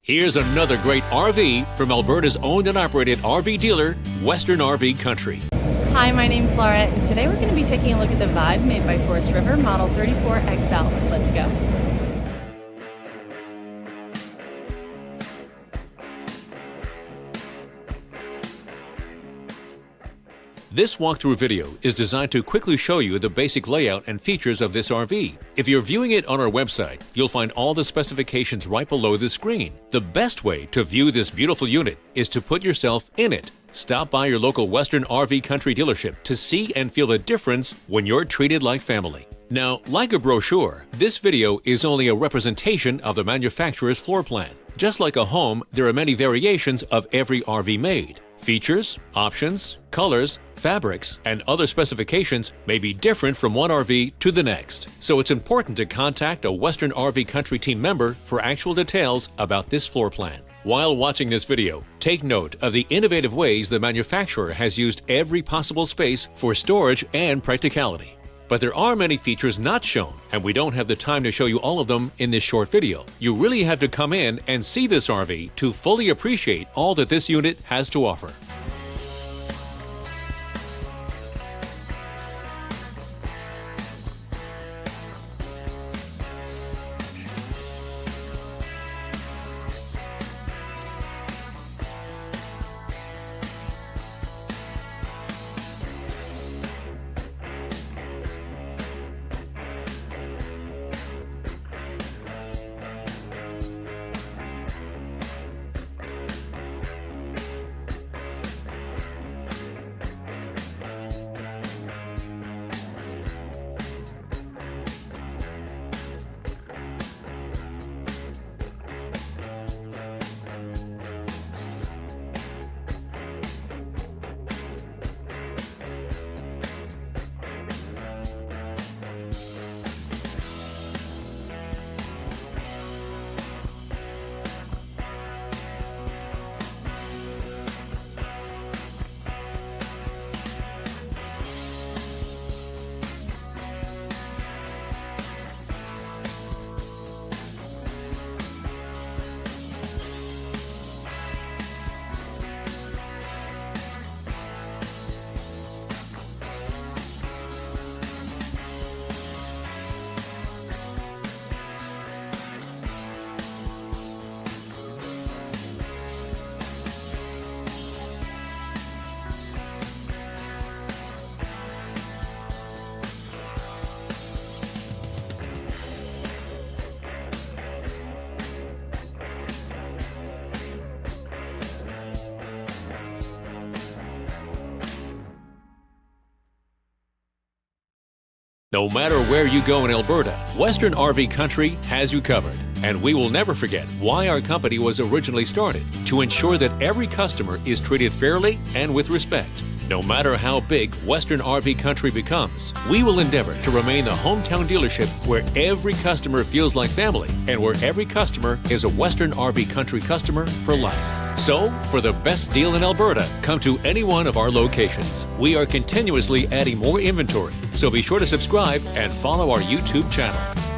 Here's another great RV from Alberta's owned and operated RV dealer, Western RV Country. Hi, my name's Laura, and today we're going to be taking a look at the Vibe made by Forest River Model 34XL. Let's go. This walkthrough video is designed to quickly show you the basic layout and features of this RV. If you're viewing it on our website, you'll find all the specifications right below the screen. The best way to view this beautiful unit is to put yourself in it. Stop by your local Western RV Country dealership to see and feel the difference when you're treated like family. Now, like a brochure, this video is only a representation of the manufacturer's floor plan. Just like a home, there are many variations of every RV made. Features, options, colors, fabrics, and other specifications may be different from one RV to the next. So it's important to contact a Western RV Country team member for actual details about this floor plan. While watching this video, take note of the innovative ways the manufacturer has used every possible space for storage and practicality. But there are many features not shown, and we don't have the time to show you all of them in this short video. You really have to come in and see this RV to fully appreciate all that this unit has to offer. No matter where you go in Alberta, Western RV Country has you covered. And we will never forget why our company was originally started, to ensure that every customer is treated fairly and with respect. No matter how big Western RV Country becomes, we will endeavor to remain the hometown dealership where every customer feels like family and where every customer is a Western RV Country customer for life. So, for the best deal in Alberta, come to any one of our locations. We are continuously adding more inventory, so be sure to subscribe and follow our YouTube channel.